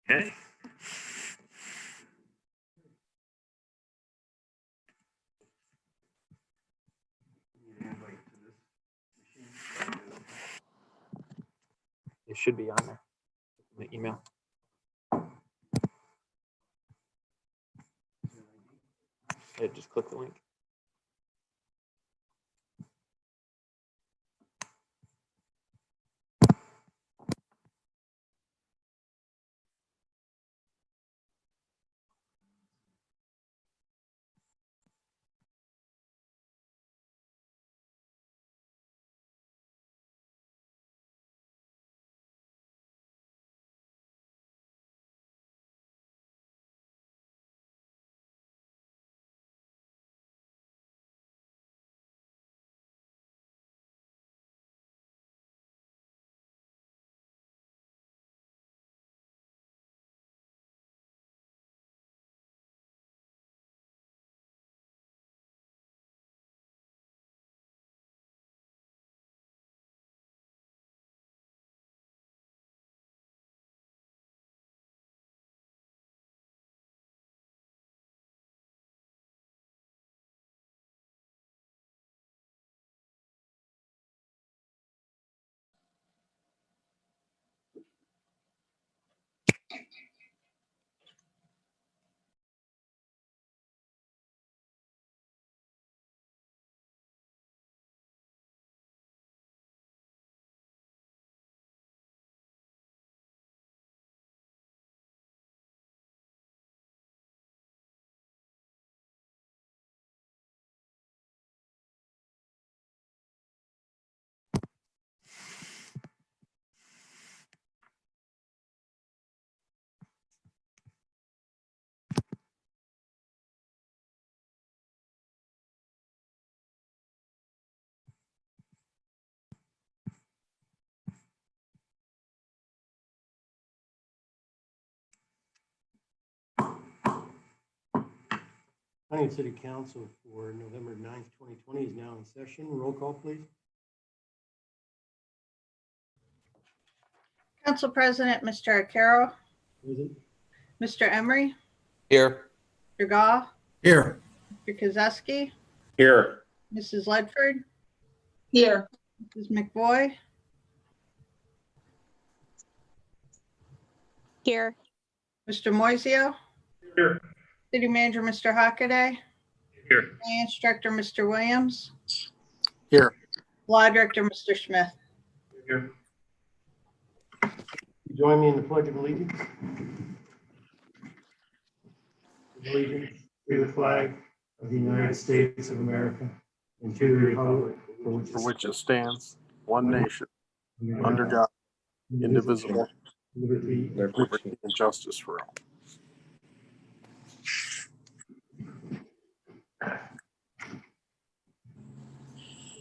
Okay. It should be on there in the email. Yeah, just click the link. Huntington City Council for November 9th, 2020 is now in session. Roll call, please. Council President, Mr. Arcaro, Present. Mr. Emery, Here. Mr. Goff, Here. Mr. Kozeski, Here. Mrs. Ledford, Here. Mrs. McBoy, Here. Mr. Moiseo, Here. City Manager, Mr. Hockaday, Here. Finance Director, Mr. Williams, Here. Law Director, Mr. Smith. Here. Join me in the Pledge of Allegiance. Allegiance to the flag of the United States of America and to the republic For which it stands, one nation, under God, indivisible, liberty, liberty and justice for all.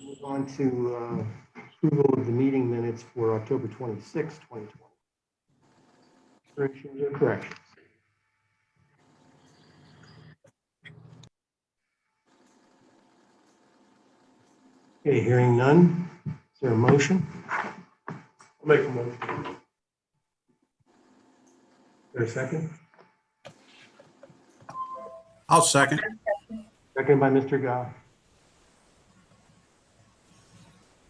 Move on to approval of the meeting minutes for October 26, 2020. Corrections or corrections? Okay, hearing none. Is there a motion? I'll make a motion. Is there a second? I'll second. Second by Mr. Goff.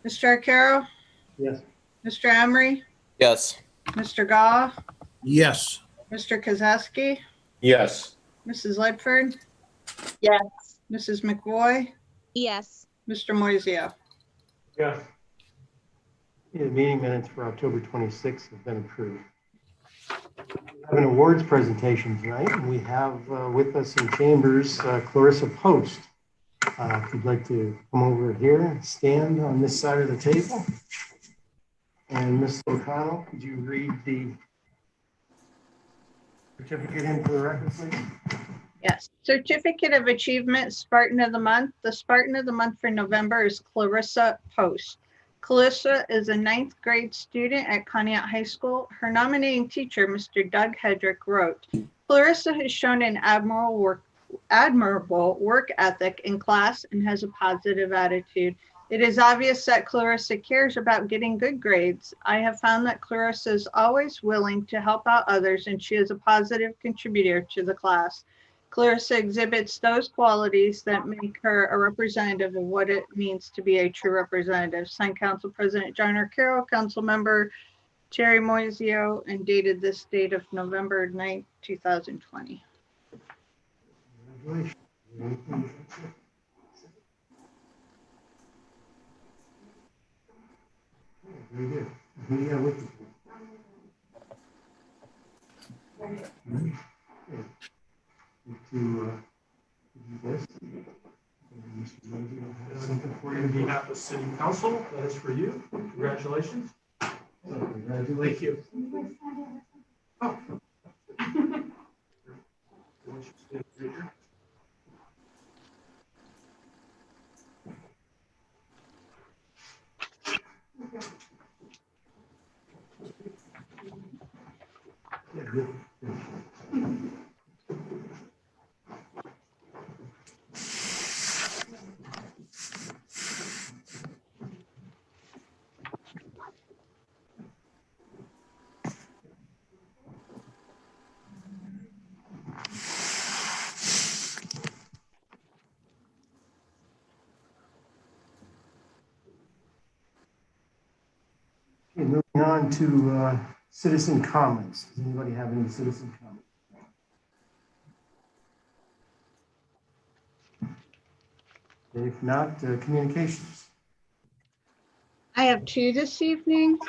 Mr. Arcaro, Yes. Mr. Emery, Yes. Mr. Goff, Yes. Mr. Kozeski, Yes. Mrs. Ledford, Yes. Mrs. McBoy, Yes. Mr. Moiseo. Yes. The meeting minutes for October 26th have been approved. We have an awards presentation tonight, and we have with us in chambers Clarissa Post. If you'd like to come over here and stand on this side of the table. And Ms. O'Connell, could you read the certificate into the record, please? Yes. Certificate of Achievement, Spartan of the Month. The Spartan of the Month for November is Clarissa Post. Clarissa is a ninth grade student at Conneaut High School. Her nominating teacher, Mr. Doug Hedrick, wrote, Clarissa has shown an admirable work ethic in class and has a positive attitude. It is obvious that Clarissa cares about getting good grades. I have found that Clarissa is always willing to help out others, and she is a positive contributor to the class. Clarissa exhibits those qualities that make her a representative of what it means to be a true representative. Signed, Council President John Arcaro, Council Member Terry Moiseo, and dated this date of November 9th, 2020. Congratulations. Very good. Who do you have with you? To do this. Mr. Lindsay will have something for you. On behalf of City Council, that is for you. Congratulations. So, congratulations. Oh. Yeah, good. Okay, moving on to citizen comments. Does anybody have any citizen comments? If not, communications. I have two this evening.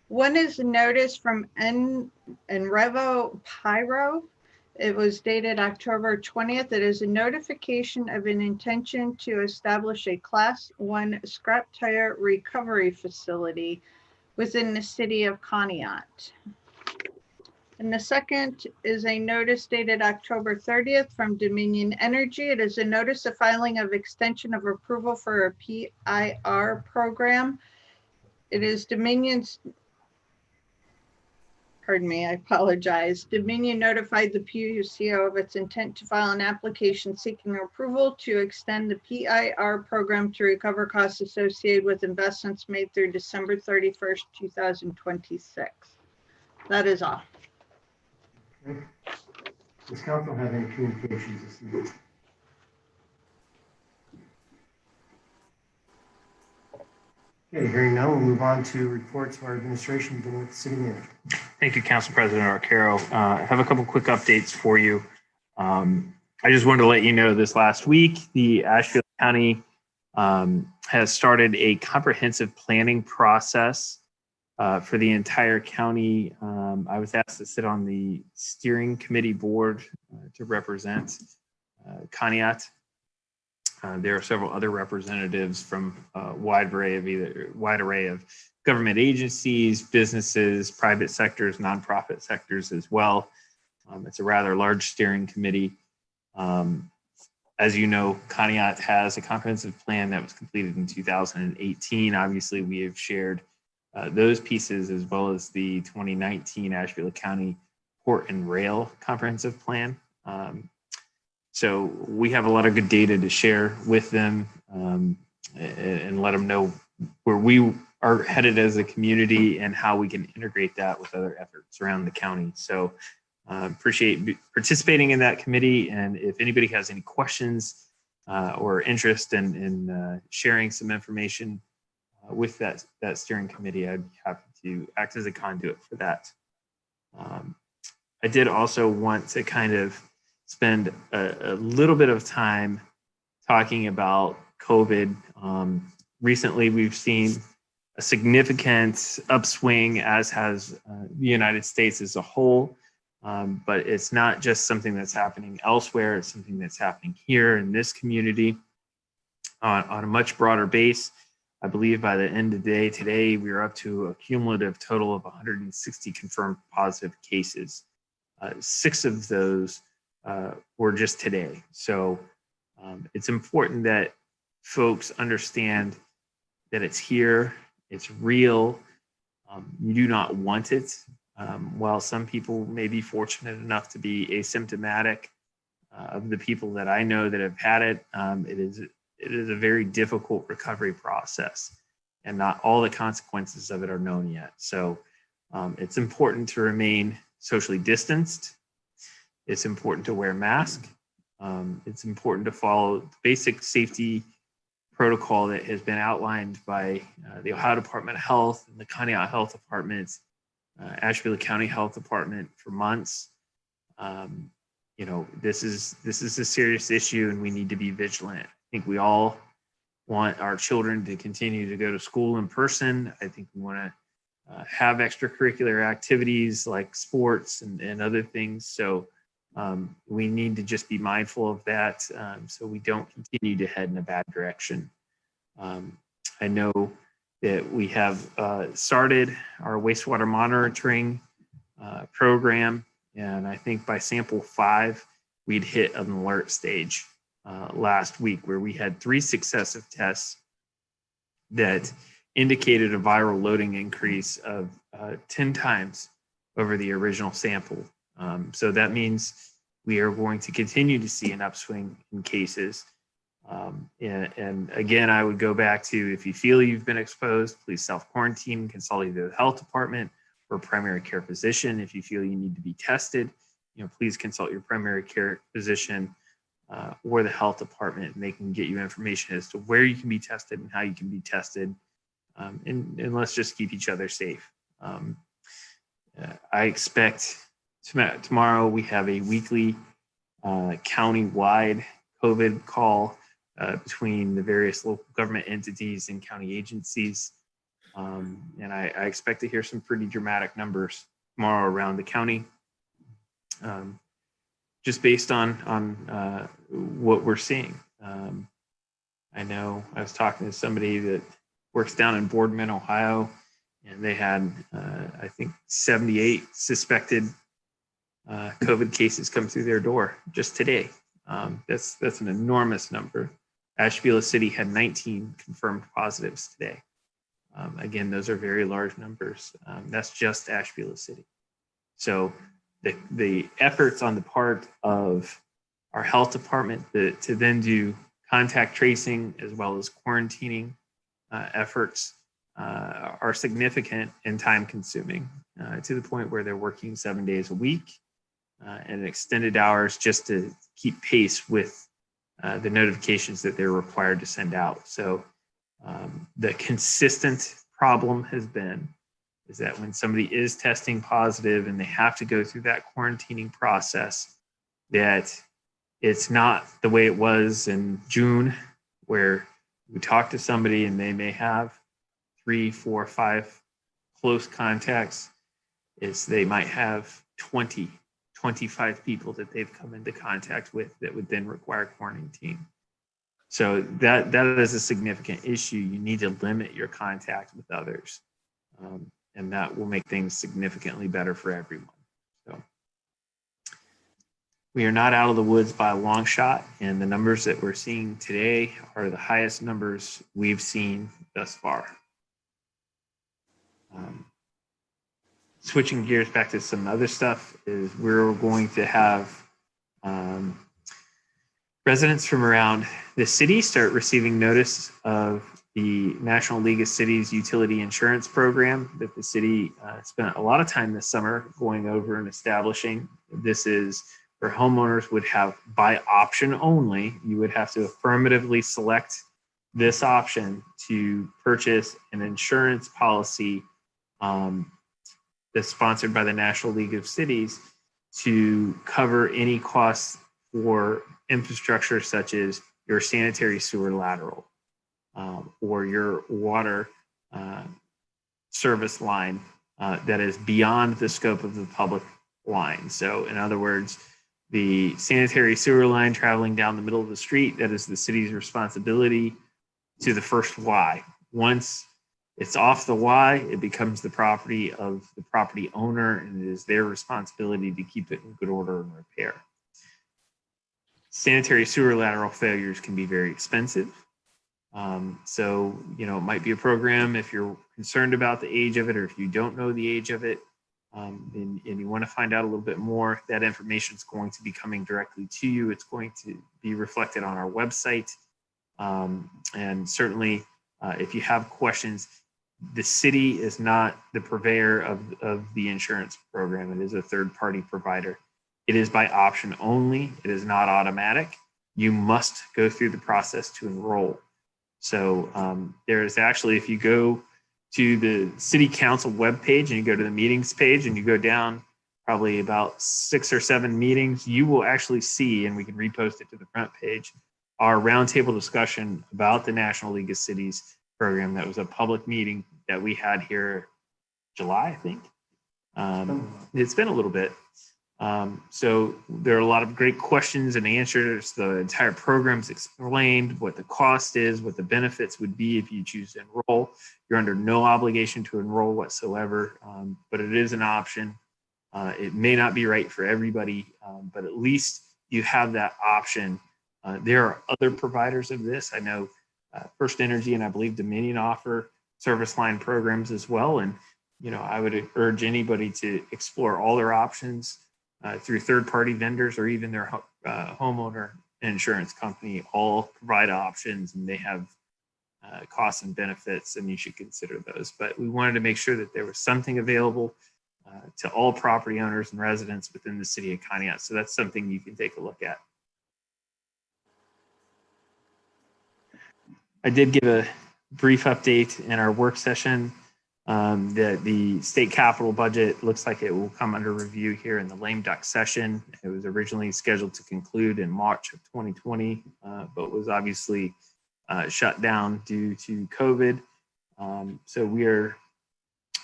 One is a notice from Enrevo Pyro. It was dated October 20th. It is a notification of an intention to establish a Class 1 scrap tire recovery facility within the city of Conneaut. And the second is a notice dated October 30th from Dominion Energy. It is a notice of filing of extension of approval for a PIR program. It is Dominion's, pardon me, I apologize. Dominion notified the PUCO of its intent to file an application seeking approval to extend the PIR program to recover costs associated with investments made through December 31st, 2026. That is all. Okay. Does council have any communications this evening? Okay, hearing none, we'll move on to reports of our administration, beginning with the city manager. Thank you, Council President Arcaro. I have a couple quick updates for you. I just wanted to let you know this last week, the Asheville County has started a comprehensive planning process for the entire county. I was asked to sit on the steering committee board to represent Conneaut. There are several other representatives from a wide array of government agencies, businesses, private sectors, nonprofit sectors as well. It's a rather large steering committee. As you know, Conneaut has a comprehensive plan that was completed in 2018. Obviously, we have shared those pieces as well as the 2019 Asheville County Port and Rail Comprehensive Plan. So we have a lot of good data to share with them and let them know where we are headed as a community and how we can integrate that with other efforts around the county. So appreciate participating in that committee. And if anybody has any questions or interest in sharing some information with that steering committee, I'd be happy to act as a conduit for that. I did also want to kind of spend a little bit of time talking about COVID. Recently, we've seen a significant upswing, as has the United States as a whole. But it's not just something that's happening elsewhere. It's something that's happening here in this community on a much broader base. I believe by the end of the day today, we are up to a cumulative total of 160 confirmed positive cases. 6 of those were just today. So it's important that folks understand that it's here, it's real. You do not want it. While some people may be fortunate enough to be asymptomatic, of the people that I know that have had it, it it is a very difficult recovery process, and not all the consequences of it are known yet. So it's important to remain socially distanced. It's important to wear a mask. It's important to follow the basic safety protocol that has been outlined by the Ohio Department of Health and the Conneaut Health Department, Asheville County Health Department for months. You know, this is a serious issue, and we need to be vigilant. I think we all want our children to continue to go to school in person. I think we want to have extracurricular activities like sports and other things. So we need to just be mindful of that, so we don't continue to head in a bad direction. I know that we have started our wastewater monitoring program, and I think by sample 5, we'd hit an alert stage last week, where we had 3 successive tests that indicated a viral loading increase of 10 times over the original sample. So that means we are going to continue to see an upswing in cases. And again, I would go back to, if you feel you've been exposed, please self-quarantine, consult either the health department or primary care physician. If you feel you need to be tested, please consult your primary care physician or the health department, and they can get you information as to where you can be tested and how you can be tested. And let's just keep each other safe. I expect tomorrow we have a weekly county-wide COVID call between the various local government entities and county agencies. And I expect to hear some pretty dramatic numbers tomorrow around the county, just based on what we're seeing. I know I was talking to somebody that works down in Boardman, Ohio, and they had, I think, 78 suspected COVID cases come through their door just today. That's an enormous number. Asheville City had 19 confirmed positives today. Again, those are very large numbers. That's just Asheville City. So the efforts on the part of our health department to then do contact tracing as well as quarantining efforts are significant and time consuming, to the point where they're working 7 days a week and extended hours just to keep pace with the notifications that they're required to send out. So the consistent problem has been is that when somebody is testing positive and they have to go through that quarantining process, that it's not the way it was in June, where we talk to somebody and they may have 3, 4, 5 close contacts. They might have 20, 25 people that they've come into contact with that would then require quarantine. So that is a significant issue. You need to limit your contact with others, and that will make things significantly better for everyone. So we are not out of the woods by a long shot, and the numbers that we're seeing today are the highest numbers we've seen thus far. Switching gears back to some other stuff, is we're going to have residents from around the city start receiving notice of the National League of Cities Utility Insurance Program that the city spent a lot of time this summer going over and establishing. This is where homeowners would have, by option only, you would have to affirmatively select this option to purchase an insurance policy that's sponsored by the National League of Cities to cover any costs for infrastructure such as your sanitary sewer lateral or your water service line that is beyond the scope of the public line. So in other words, the sanitary sewer line traveling down the middle of the street, that is the city's responsibility to the first Y. Once it's off the Y, it becomes the property of the property owner, and it is their responsibility to keep it in good order and repair. Sanitary sewer lateral failures can be very expensive. So, it might be a program if you're concerned about the age of it, or if you don't know the age of it, and you want to find out a little bit more, that information is going to be coming directly to you. It's going to be reflected on our website. And certainly, if you have questions, the city is not the purveyor of the insurance program. It is a third-party provider. It is by option only. It is not automatic. You must go through the process to enroll. So there is actually, if you go to the city council webpage and you go to the meetings page and you go down probably about 6 or 7 meetings, you will actually see, and we can repost it to the front page, our roundtable discussion about the National League of Cities program. That was a public meeting that we had here July, I think. It's been a little bit. So there are a lot of great questions and answers. The entire program's explained, what the cost is, what the benefits would be if you choose to enroll. You're under no obligation to enroll whatsoever, but it is an option. It may not be right for everybody, but at least you have that option. There are other providers of this. I know First Energy and I believe Dominion offer service line programs as well. And, you know, I would urge anybody to explore all their options through third-party vendors or even their homeowner insurance company. All provide options and they have costs and benefits, and you should consider those. But we wanted to make sure that there was something available to all property owners and residents within the city of Conneaut. So that's something you can take a look at. I did give a brief update in our work session that the state capital budget looks like it will come under review here in the lame duck session. It was originally scheduled to conclude in March of 2020, but was obviously shut down due to COVID. So we are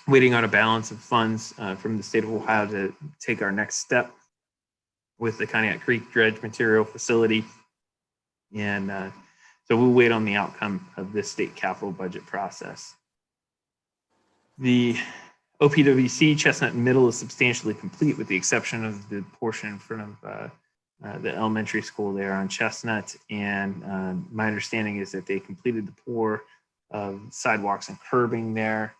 waiting on a balance of funds from the state of Ohio to take our next step with the Conneaut Creek dredge material facility. And so we'll wait on the outcome of this state capital budget process. The OPWC Chestnut Middle is substantially complete with the exception of the portion in front of the elementary school there on Chestnut. And my understanding is that they completed the pour of sidewalks and curbing there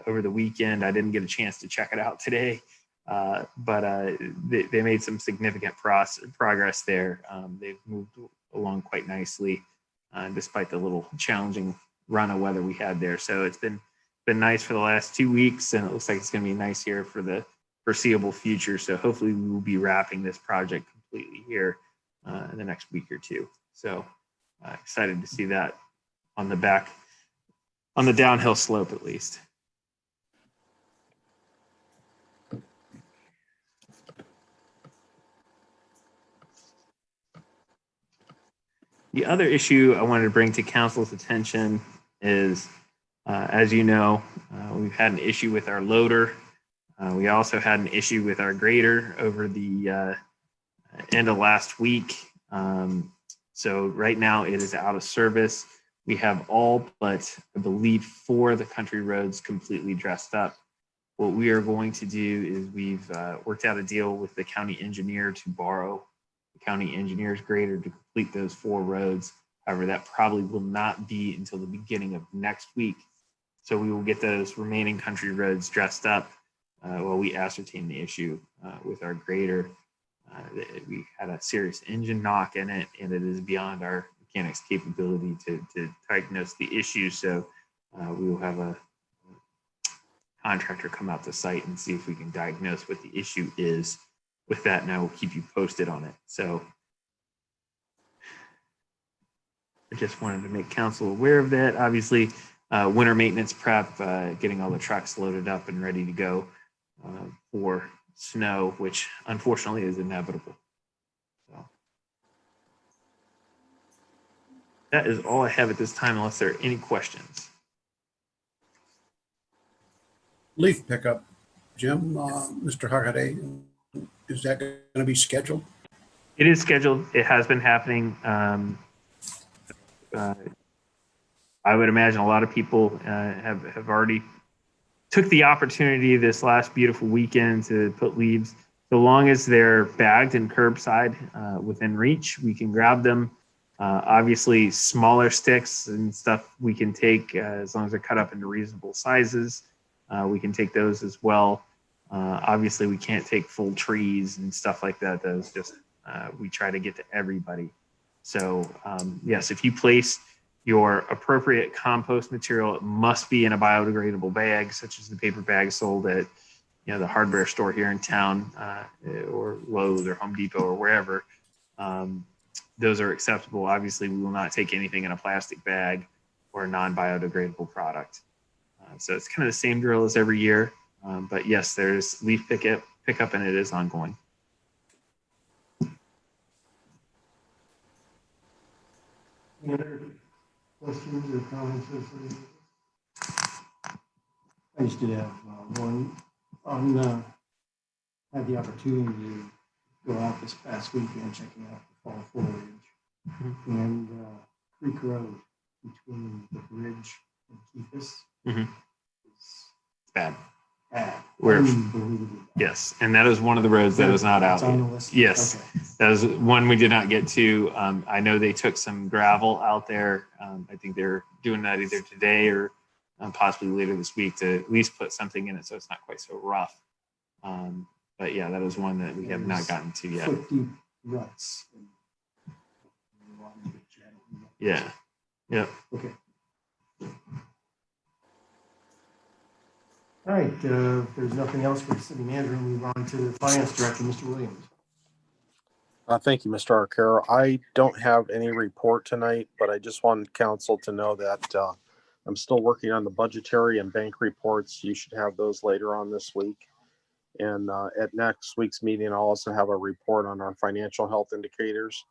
over the weekend. I didn't get a chance to check it out today, but they made some significant progress there. They've moved along quite nicely despite the little challenging run of weather we had there. So it's been nice for the last 2 weeks, and it looks like it's going to be nice here for the foreseeable future. So hopefully we will be wrapping this project completely here in the next week or two. So excited to see that on the downhill slope at least. The other issue I wanted to bring to council's attention is, as you know, we've had an issue with our loader. We also had an issue with our grader over the end of last week. So right now it is out of service. We have all but, I believe, 4 of the country roads completely dressed up. What we are going to do is we've worked out a deal with the county engineer to borrow the county engineer's grader to complete those 4 roads. However, that probably will not be until the beginning of next week. So we will get those remaining country roads dressed up while we ascertain the issue with our grader. We had a serious engine knock in it, and it is beyond our mechanics' capability to diagnose the issue. So we will have a contractor come out to site and see if we can diagnose what the issue is with that, and I will keep you posted on it. So I just wanted to make council aware of that. Obviously, winter maintenance prep, getting all the trucks loaded up and ready to go for snow, which unfortunately is inevitable. So that is all I have at this time, unless there are any questions. Leaf pickup, Jim, Mr. Harkade, is that going to be scheduled? It is scheduled. It has been happening. I would imagine a lot of people have already took the opportunity this last beautiful weekend to put leaves. So long as they're bagged and curbside within reach, we can grab them. Obviously, smaller sticks and stuff we can take as long as they're cut up into reasonable sizes. We can take those as well. Obviously, we can't take full trees and stuff like that. Those just we try to get to everybody. So yes, if you place your appropriate compost material, it must be in a biodegradable bag, such as the paper bag sold at the hardware store here in town, or Lowe's or Home Depot or wherever. Those are acceptable. Obviously, we will not take anything in a plastic bag or a non-biodegradable product. So it's kind of the same drill as every year. But yes, there's leaf pickup, and it is ongoing. Any other questions or comments? I just did have one on, had the opportunity to go out this past weekend checking out the fall foliage and Creek Road between the bridge and Keithus. It's Bad. bad. Where- Unbelievable. Yes, and that is one of the roads that is not out. It's on the list? Yes, Okay. that is one we did not get to. I know they took some gravel out there. I think they're doing that either today or possibly later this week to at least put something in it so it's not quite so rough. But yeah, that is one that we have not gotten to yet. Foot deep ruts. Yeah. Yep. Okay. All right, if there's nothing else for the city manager, we'll move on to the finance director, Mr. Williams. Thank you, Mr. Arcaro. I don't have any report tonight, but I just wanted council to know that I'm still working on the budgetary and bank reports. You should have those later on this week. And at next week's meeting, I'll also have a report on our financial health indicators.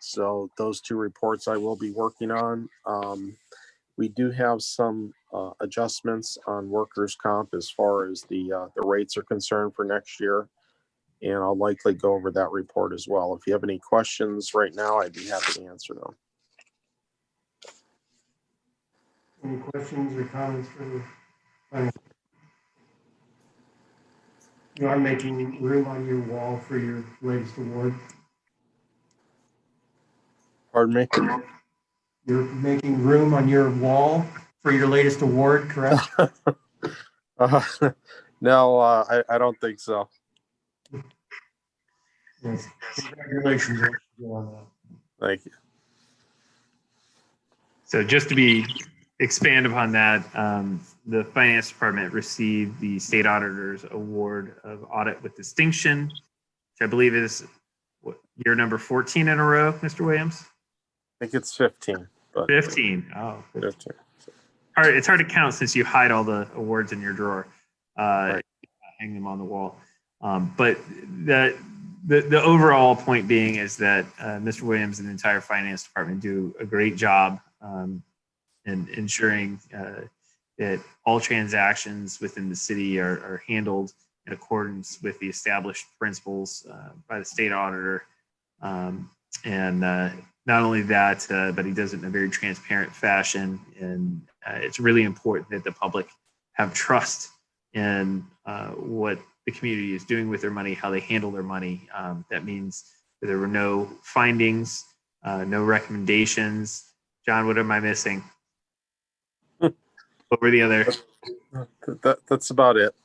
So those two reports I will be working on. We do have some adjustments on workers' comp as far as the rates are concerned for next year. And I'll likely go over that report as well. If you have any questions right now, I'd be happy to answer them. Any questions or comments for the finance? You are making room on your wall for your latest award. Pardon me? You're making room on your wall for your latest award, correct? No, I don't think so. Yes. Congratulations on that. Thank you. So just to expand upon that, the finance department received the state auditor's award of audit with distinction, which I believe is year number 14 in a row, Mr. Williams? I think it's 15. But 15. Oh, 15. It's hard to count since you hide all the awards in your drawer. Right. Hang them on the wall. But the overall point being is that Mr. Williams and the entire finance department do a great job in ensuring that all transactions within the city are handled in accordance with the established principles by the state auditor. And not only that, but he does it in a very transparent fashion. And it's really important that the public have trust in what the community is doing with their money, how they handle their money. That means that there were no findings, no recommendations. John, what am I missing? What were the other? That's about it.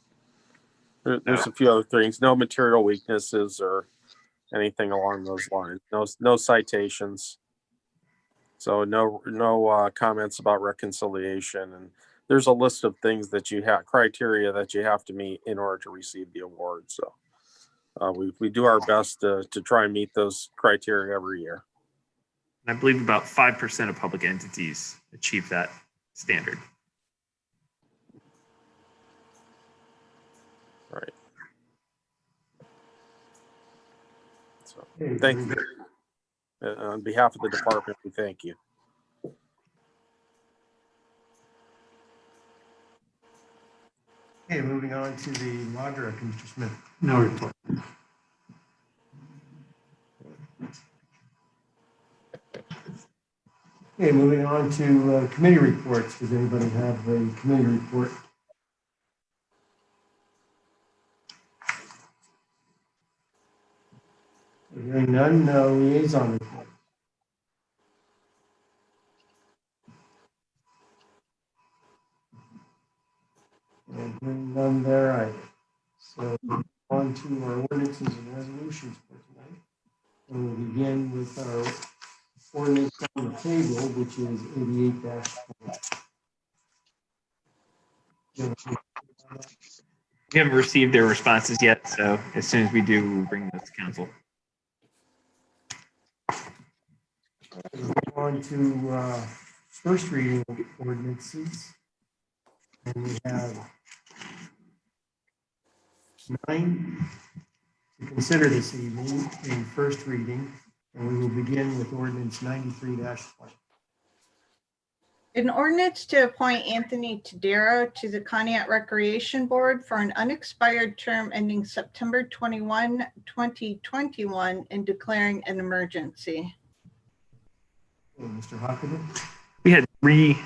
There's a few other things. No material weaknesses or anything along those lines. No citations. So no comments about reconciliation. And there's a list of things that you have, criteria that you have to meet in order to receive the award. So we do our best to try and meet those criteria every year. I believe about 5% of public entities achieve that standard. Right. So Okay, thank you. On behalf of the department, we thank you. Okay, moving on to the law director, Mr. Smith. No report. Okay, moving on to committee reports. Does anybody have a committee report? Hearing none, liaison report. And hearing none there either. So on to our ordinances and resolutions for tonight. And we'll begin with our ordinance on the table, which is 88-20. We haven't received their responses yet, so as soon as we do, we'll bring those to council. Move on to first reading of ordinances. And we have 9 to consider this evening in first reading. And we will begin with ordinance 93-20. An ordinance to appoint Anthony Tadero to the Conneaut Recreation Board for an unexpired term ending September 21, 2021, and declaring an emergency. Mr. Hockaday? We had 3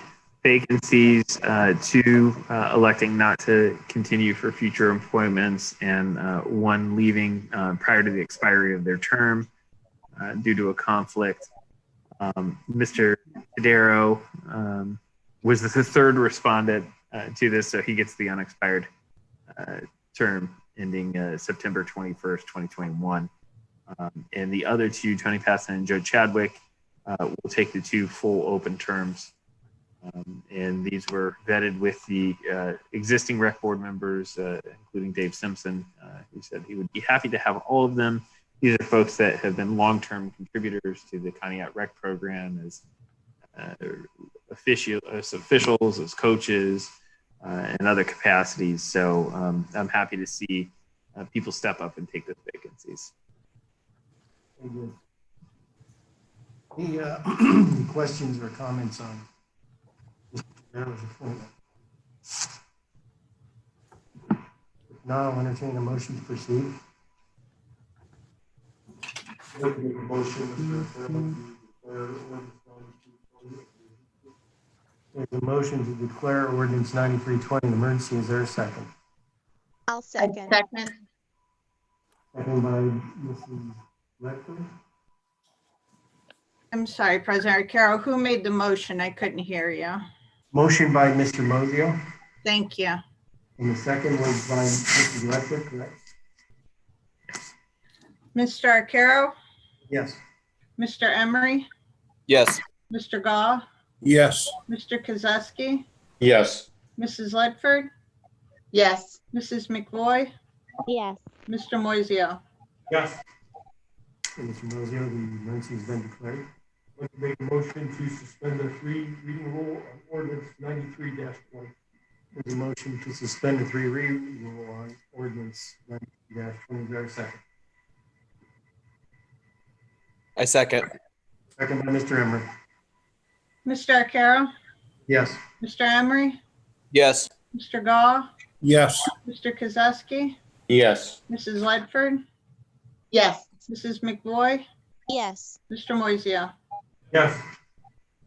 vacancies, 2 electing not to continue for future appointments, and 1 leaving prior to the expiry of their term due to a conflict. Mr. Tadero was the 3rd respondent to this, so he gets the unexpired term ending September 21st, 2021. And the other 2, Tony Passon and Joe Chadwick, will take the 2 full open terms. And these were vetted with the existing rec board members, including Dave Simpson, who said he would be happy to have all of them. These are folks that have been long-term contributors to the Conneaut Rec program as officials, as coaches, and other capacities. So I'm happy to see people step up and take those vacancies. Very good. Any questions or comments on Mr. Tadero's appointment? If not, I'll entertain a motion to proceed. Make a motion, Mr. Chairman, to declare ordinance 93-20. There's a motion to declare ordinance 93-20 an emergency. Is there a second? I'll second. Second by Mrs. Ledford. I'm sorry, President Arcaro, who made the motion? I couldn't hear you. Motion by Mr. Mozio, Thank you. and the second was by Mrs. Ledford, correct? Mr. Arcaro, Yes. Mr. Emery, Yes. Mr. Gah, Yes. Mr. Kozowski, Yes. Mrs. Ledford, Yes. Mrs. McVoy, Yes. Mr. Moiseo. Yes. And Mr. Mozio, the emergency has been declared. I'd like to make a motion to suspend the 3 reading rule on ordinance 93-20. There's a motion to suspend the 3 reading rule on ordinance 93-20. Is there a second? I second. Second by Mr. Emery. Mr. Arcaro, Yes. Mr. Emery, Yes. Mr. Gah, Yes. Mr. Kozowski, Yes. Mrs. Ledford, Yes. Mrs. McVoy, Yes. Mr. Moiseo. Yes.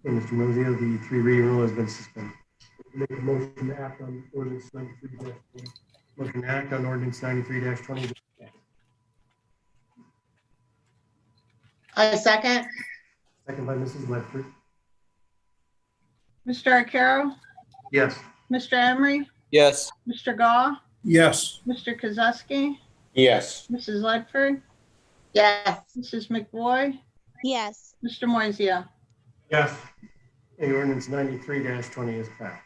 And Mr. Mozio, the 3 reading rule has been suspended. Make a motion to act on ordinance 93-20. Motion to act on ordinance 93-20. I second. Second by Mrs. Ledford. Mr. Arcaro, Yes. Mr. Emery, Yes. Mr. Gah, Yes. Mr. Kozowski, Yes. Mrs. Ledford, Yes. Mrs. McVoy, Yes. Mr. Moiseo. Yes. The ordinance 93-20 is passed.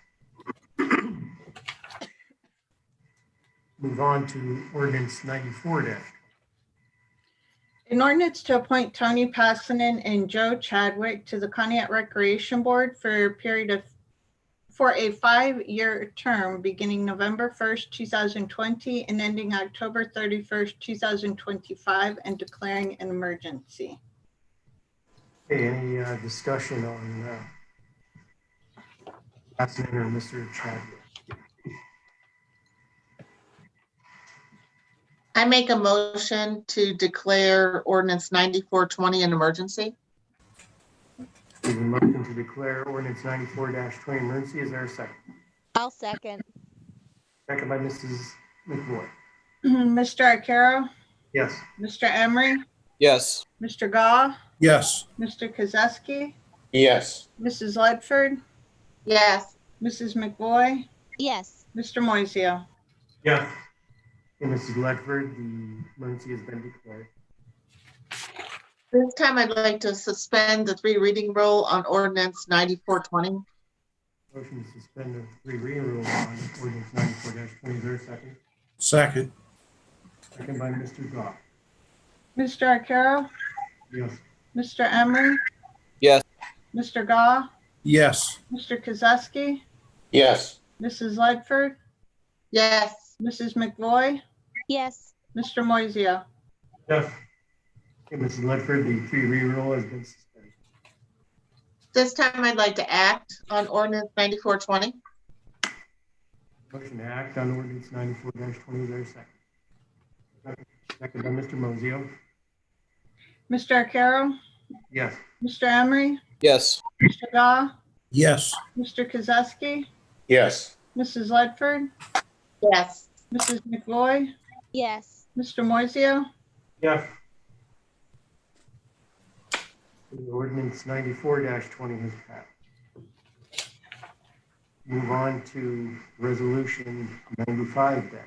Move on to ordinance 94-20. An ordinance to appoint Tony Passonen and Joe Chadwick to the Conneaut Recreation Board for a 5-year term beginning November 1st, 2020 and ending October 31st, 2025, and declaring an emergency. Okay, any discussion on Passonen or Mr. Chadwick? I make a motion to declare ordinance 94-20 an emergency. There's a motion to declare ordinance 94-20 emergency. Is there a second? I'll second. Second by Mrs. McVoy. Mr. Arcaro, Yes. Mr. Emery, Yes. Mr. Gah, Yes. Mr. Kozowski, Yes. Mrs. Ledford, Yes. Mrs. McVoy, Yes. Mr. Moiseo. Yes. And Mrs. Ledford, the emergency has been declared. This time I'd like to suspend the three reading rule on ordinance 9420. Motion to suspend the three reading rule on ordinance 94-20. Is there a second? Second. Second by Mr. Goff. Mr. Arcaro? Yes. Mr. Emery? Yes. Mr. Goff? Yes. Mr. Kozowski? Yes. Mrs. Ledford? Yes. Mrs. McVoy? Yes. Mr. Moiseo? Yes. Okay, Mrs. Ledford, the three reading rule has been suspended. This time I'd like to act on ordinance 9420. Motion to act on ordinance 94-20. Is there a second? Second by Mr. Mosio. Mr. Arcaro? Yes. Mr. Emery? Yes. Mr. Goff? Yes. Mr. Kozowski? Yes. Mrs. Ledford? Yes. Mrs. McVoy? Yes. Mr. Moiseo? Yes. The ordinance 94-20 has passed. Move on to resolution 95-20.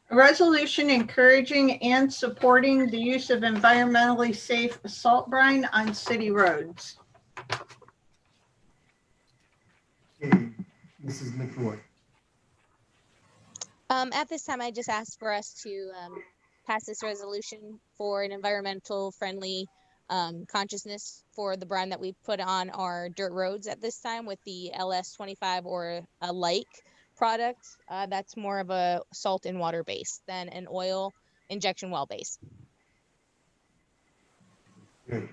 A resolution encouraging and supporting the use of environmentally safe salt brine on city roads. Okay, Mrs. McVoy. At this time, I just asked for us to pass this resolution for an environmental friendly consciousness for the brine that we put on our dirt roads at this time with the LS25 or a like product. That's more of a salt and water base than an oil injection well base. Good.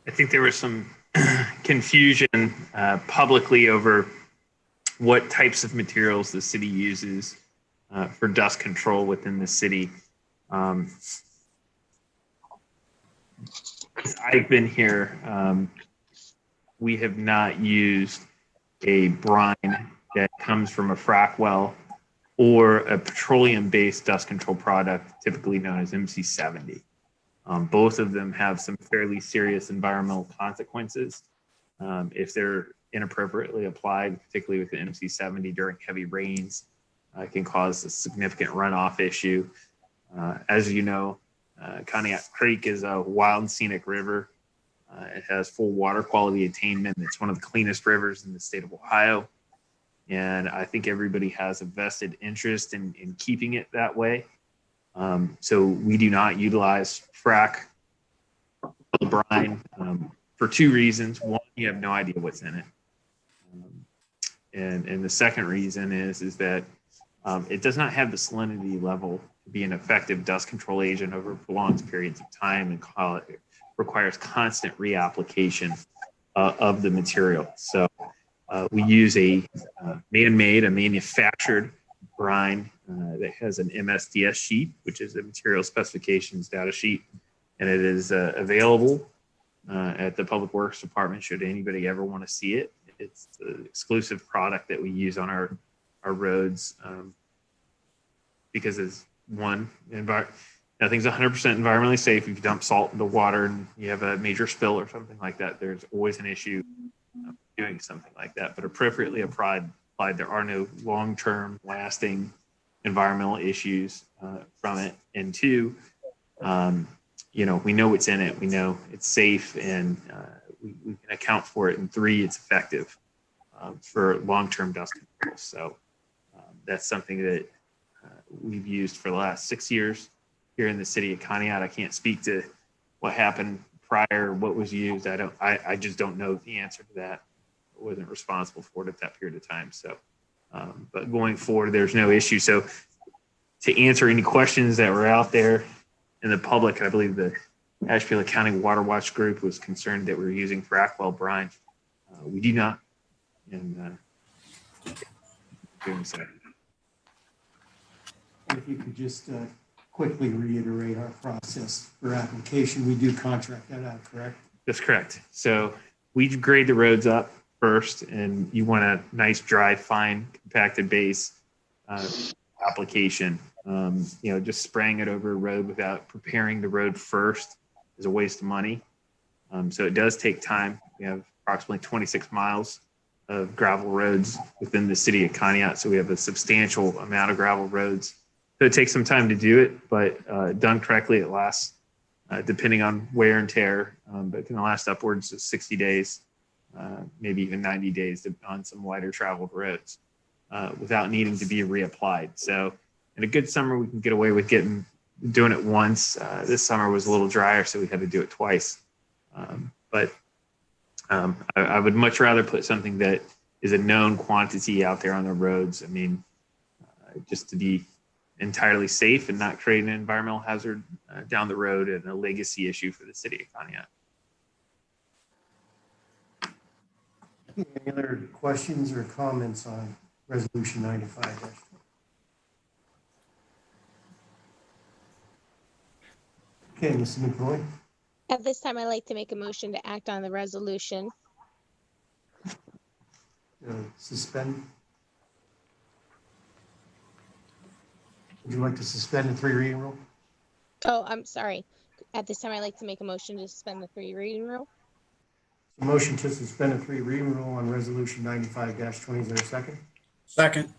I think there was some confusion publicly over what types of materials the city uses for dust control within the city. Since I've been here, we have not used a brine that comes from a frac well or a petroleum-based dust control product, typically known as MC70. Both of them have some fairly serious environmental consequences if they're inappropriately applied, particularly with the MC70 during heavy rains. It can cause a significant runoff issue. As you know, Conneaut Creek is a wild scenic river. It has full water quality attainment. It's one of the cleanest rivers in the state of Ohio. And I think everybody has a vested interest in keeping it that way. So we do not utilize frac brine for two reasons. One, you have no idea what's in it. And the second reason is that it does not have the salinity level to be an effective dust control agent over prolonged periods of time, and it requires constant reapplication of the material. So we use a man-made, a manufactured brine that has an MSDS sheet, which is a material specifications data sheet, and it is available at the Public Works Department should anybody ever want to see it. It's the exclusive product that we use on our roads because it's one, nothing's 100% environmentally safe. If you dump salt into water and you have a major spill or something like that, there's always an issue doing something like that. But appropriately applied, there are no long-term lasting environmental issues from it. And two, we know what's in it. We know it's safe, and we can account for it. And three, it's effective for long-term dust control. So that's something that we've used for the last 6 years here in the city of Conneaut. I can't speak to what happened prior, what was used. I just don't know the answer to that. I wasn't responsible for it at that period of time. So, but going forward, there's no issue. So to answer any questions that were out there in the public, I believe the Ashfield County Water Watch Group was concerned that we were using frac well brine. We do not. And doing so. And if you could just quickly reiterate our process for application, we do contract that out, correct? That's correct. So we grade the roads up first, and you want a nice, dry, fine, compacted base application. Just spraying it over a road without preparing the road first is a waste of money. So it does take time. We have approximately 26 miles of gravel roads within the city of Conneaut. So we have a substantial amount of gravel roads So it takes some time to do it, but done correctly, it lasts, depending on wear and tear, but it can last upwards of 60 days, maybe even 90 days on some lighter traveled roads without needing to be reapplied. So in a good summer, we can get away with doing it once. This summer was a little drier, so we had to do it twice. I would much rather put something that is a known quantity out there on the roads. I mean, just to be entirely safe and not create an environmental hazard down the road and a legacy issue for the city of Conneaut. Any other questions or comments on resolution 95-20? Okay, Mrs. McVoy. At this time, I'd like to make a motion to act on the resolution. Suspend. Would you like to suspend the 3 reading rule? Oh, I'm sorry. At this time, I'd like to make a motion to suspend the 3 reading rule. A motion to suspend the 3 reading rule on resolution 95-20. Is there a second? Second.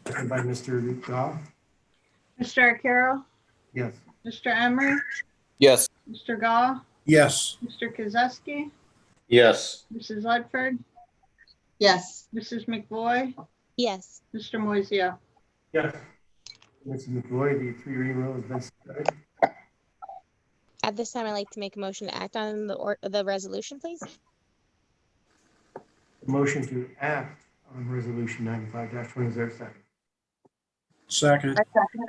Second by Mr. Goff. Mr. Arcaro? Yes. Mr. Emery? Yes. Mr. Gah? Yes. Mr. Kozowski? Yes. Mrs. Ledford? Yes. Mrs. McVoy? Yes. Mr. Moiseo? Yes. Mrs. McVoy, the 3 reading rule has been suspended. At this time, I'd like to make a motion to act on the resolution, please. A motion to act on resolution 95-20. Is there a second? Second. Second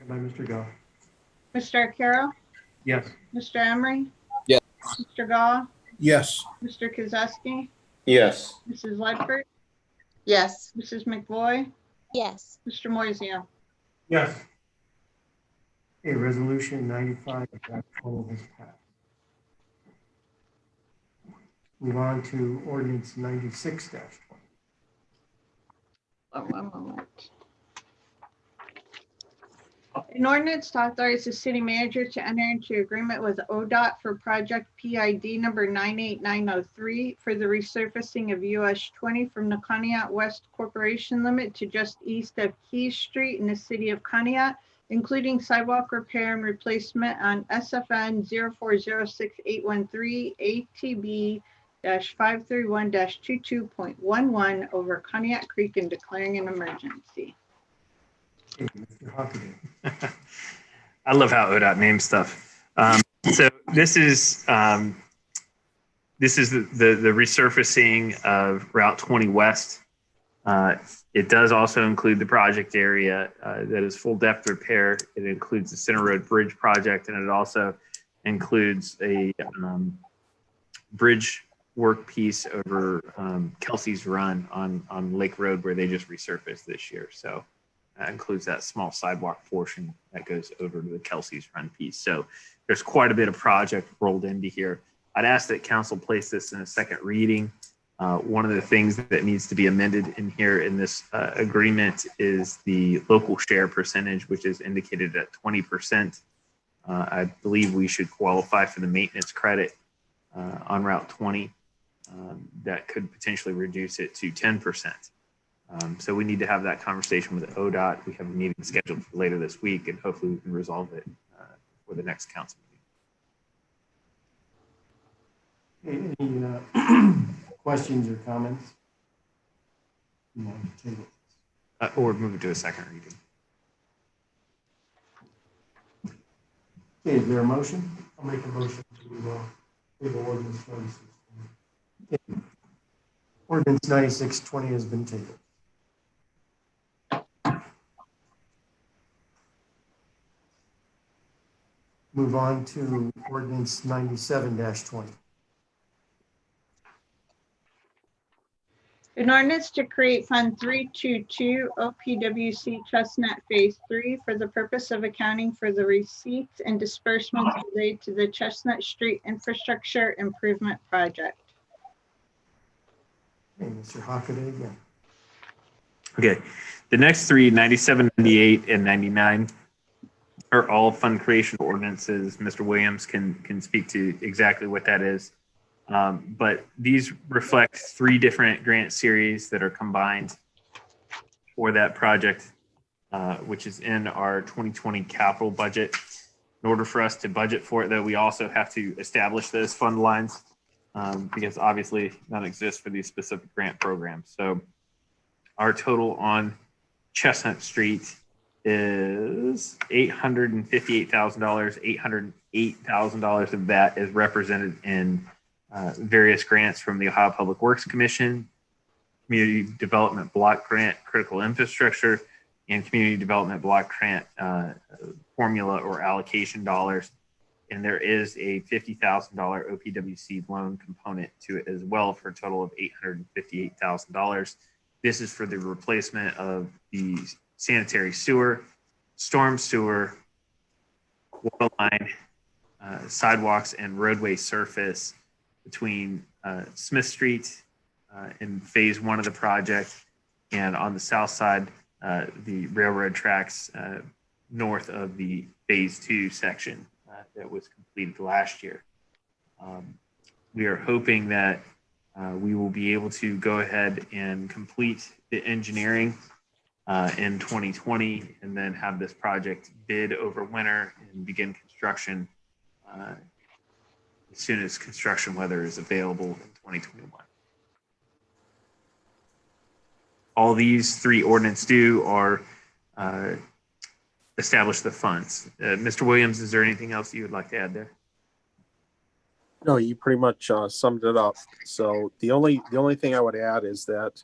by Mr. Goff. Mr. Arcaro? Yes. Mr. Emery? Yes. Mr. Gah? Yes. Mr. Kozowski? Yes. Mrs. Ledford? Yes. Mrs. McVoy? Yes. Mr. Moiseo? Yes. Okay, resolution 95-20 has passed. Move on to ordinance 96-20. Oh, one moment. An ordinance to authorize the city manager to enter into agreement with ODOT for project PID number 98903 for the resurfacing of US 20 from the Conneaut West Corporation limit to just east of Key Street in the city of Conneaut, including sidewalk repair and replacement on SFN 0406813 ATB-531-22.11 over Conneaut Creek and declaring an emergency. Okay, Mr. Hockaday. I love how ODOT names stuff. So this is the resurfacing of Route 20 West. It does also include the project area that is full depth repair. It includes the Center Road Bridge project, and it also includes a bridge work piece over Kelsey's Run on Lake Road where they just resurfaced this year. So that includes that small sidewalk portion that goes over to the Kelsey's Run piece. So there's quite a bit of project rolled into here. I'd ask that council place this in a second reading. One of the things that needs to be amended in here in this agreement is the local share percentage, which is indicated at 20%. I believe we should qualify for the maintenance credit on Route 20. That could potentially reduce it to 10%. So we need to have that conversation with ODOT. We have a meeting scheduled for later this week, and hopefully we can resolve it for the next council meeting. Okay, any questions or comments? Or move it to a second reading. Okay, is there a motion? I'll make a motion to table ordinance 96. Ordinance 96-20 has been tabled. Move on to ordinance 97-20. An ordinance to create Fund 322 OPWC Chestnut Phase 3 for the purpose of accounting for the receipts and disbursements related to the Chestnut Street Infrastructure Improvement Project. Okay, Mr. Hockaday again. Okay, the next three, 97, 98, and 99, are all fund creation ordinances. Mr. Williams can speak to exactly what that is. But these reflect three different grant series that are combined for that project. which is in our 2020 capital budget. In order for us to budget for it, though, we also have to establish those fund lines because obviously none exist for these specific grant programs. So our total on Chestnut Street is $858,000. $808,000 of that is represented in various grants from the Ohio Public Works Commission, Community Development Block Grant, Critical Infrastructure, and Community Development Block Grant formula or allocation dollars. And there is a $50,000 OPWC loan component to it as well for a total of $858,000. This is for the replacement of the sanitary sewer, storm sewer, water line, sidewalks, and roadway surface between Smith Street in phase 1 of the project, and on the south side, the railroad tracks north of the phase 2 section that was completed last year. We are hoping that we will be able to go ahead and complete the engineering in 2020 and then have this project bid over winter and begin construction as soon as construction weather is available in 2021. All these 3 ordinance do are establish the funds. Mr. Williams, is there anything else you would like to add there? No, you pretty much summed it up. So the only thing I would add is that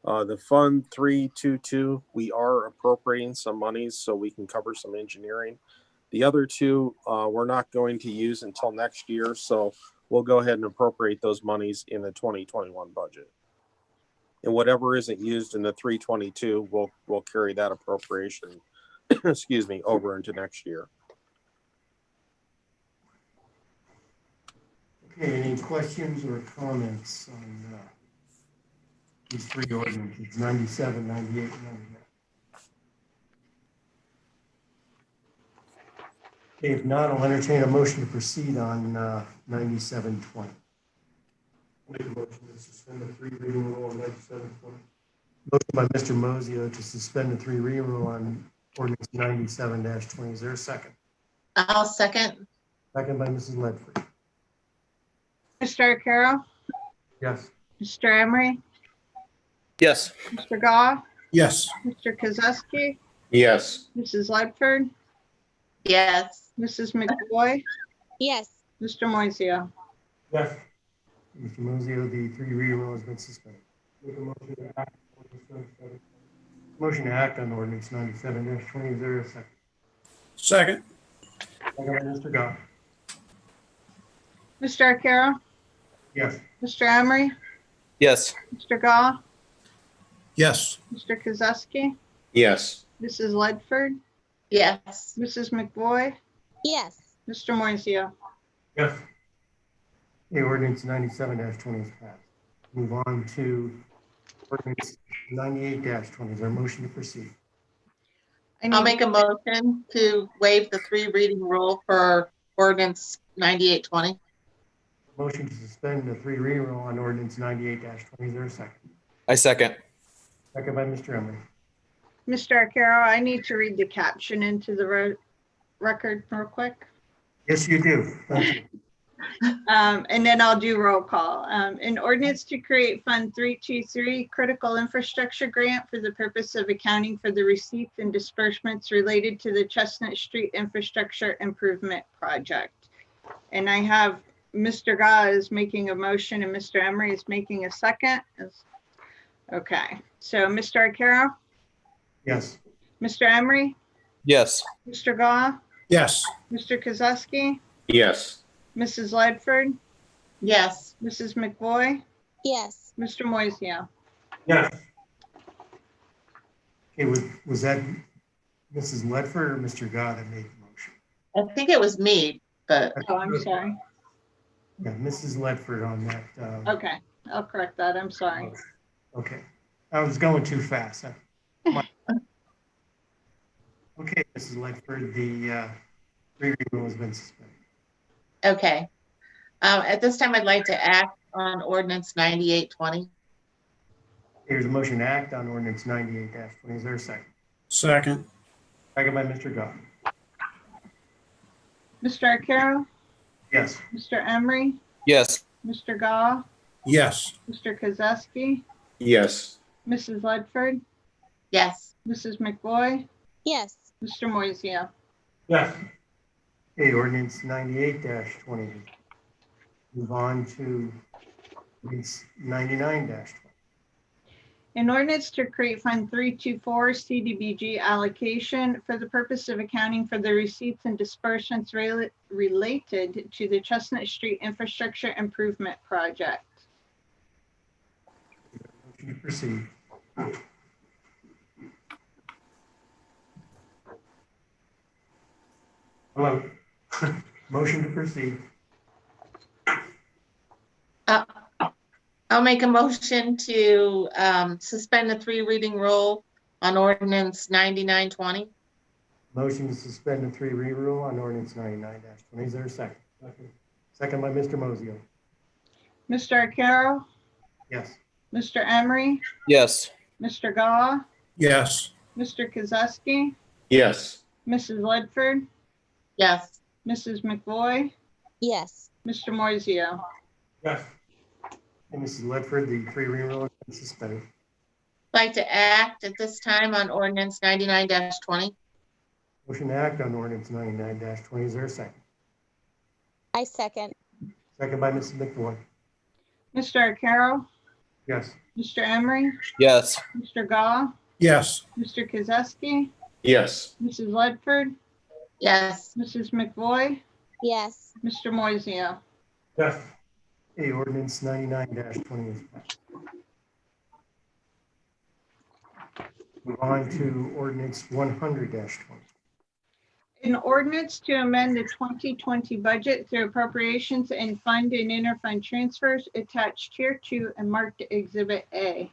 the Fund 322, we are appropriating some monies so we can cover some engineering. The other 2 we're not going to use until next year, so we'll go ahead and appropriate those monies in the 2021 budget. And whatever isn't used in the 322, we'll carry that appropriation, excuse me, over into next year. Okay, any questions or comments on these 3 ordinances, 97, 98, and 99? Okay, if not, I'll entertain a motion to proceed on 9720. Make a motion to suspend the 3 reading rule on 9720. Motion by Mr. Mosio to suspend the 3 reading rule on ordinance 97-20. Is there a second? I'll second. Second by Mrs. Ledford. Mr. Arcaro? Yes. Mr. Emery? Yes. Mr. Goff? Yes. Mr. Kozowski? Yes. Mrs. Ledford? Yes. Mrs. McBoy? Yes. Mr. Moiseo? Yes. Mr. Mosio, the 3 reading rule has been suspended. Make a motion to act on ordinance 97. Motion to act on ordinance 97-20. Is there a second? Second. Second by Mr. Goff. Mr. Arcaro? Yes. Mr. Emery? Yes. Mr. Goff? Yes. Mr. Kozowski? Yes. Mrs. Ledford? Yes. Mrs. McBoy? Yes. Mr. Moiseo? Yes. The ordinance 97-20 is passed. Move on to ordinance 98-20. Is there a motion to proceed? I'll make a motion to waive the 3 reading rule for ordinance 9820. Motion to suspend the 3 reading rule on ordinance 98-20. Is there a second? I second. Second by Mr. Emery. Mr. Arcaro, I need to read the caption into the record real quick. Yes, you do. Thank you. And then I'll do roll call. An ordinance to create Fund 323 Critical Infrastructure Grant for the purpose of accounting for the receipts and disbursements related to the Chestnut Street Infrastructure Improvement Project. And I have Mr. Gah is making a motion and Mr. Emery is making a second. Okay, so Mr. Arcaro, Yes. Mr. Emery, Yes. Mr. Gah, Yes. Mr. Kozowski, Yes. Mrs. Ledford, Yes. Mrs. McBoy, Yes. Mr. Moiseo. Yes. Okay, was that Mrs. Ledford or Mr. Gah that made the motion? I think it was me, but Oh, I'm sorry. Yeah, Mrs. Ledford on that. Okay, I'll correct that. I'm sorry. Okay, I was going too fast. Okay, Mrs. Ledford, the 3 reading rule has been suspended. okay. At this time, I'd like to act on ordinance 9820. Here's a motion to act on ordinance 98-20. Is there a second? Second. Second by Mr. Goff. Mr. Arcaro, Yes. Mr. Emery, Yes. Mr. Gah, Yes. Mr. Kozowski, Yes. Mrs. Ledford, yes, Mrs. McVoy, Yes. Mr. Moiseo. Yes. Okay, ordinance 98-20. Move on to ordinance 99-20. An ordinance to create Fund 324 CDBG allocation for the purpose of accounting for the receipts and disbursements related to the Chestnut Street Infrastructure Improvement Project. Motion to proceed. Hello. Motion to proceed. I'll make a motion to suspend the 3 reading rule on ordinance 99-20. Motion to suspend the 3 reading rule on ordinance 99-20. Is there a second? Second by Mr. Mosio. Mr. Arcaro, Yes. Mr. Emery, Yes. Mr. Gah, Yes. Mr. Kozowski, Yes. Mrs. Ledford, Yes, Mrs. McVoy, Yes. Mr. Moiseo. Yes. And Mrs. Ledford, the 3 reading rule has been suspended. I'd like to act at this time on ordinance 99-20. Motion to act on ordinance 99-20. Is there a second? I second. Second by Mrs. McVoy. Mr. Arcaro, Yes. Mr. Emery, Yes. Mr. Gah, Yes. Mr. Kozowski, Yes. Mrs. Ledford, Yes, Mrs. McVoy, Yes. Mr. Moiseo. Yes. Okay, ordinance 99-20 is passed. Move on to ordinance 100-20. An ordinance to amend the 2020 budget through appropriations and fund and interfund transfers attached here to and marked Exhibit A.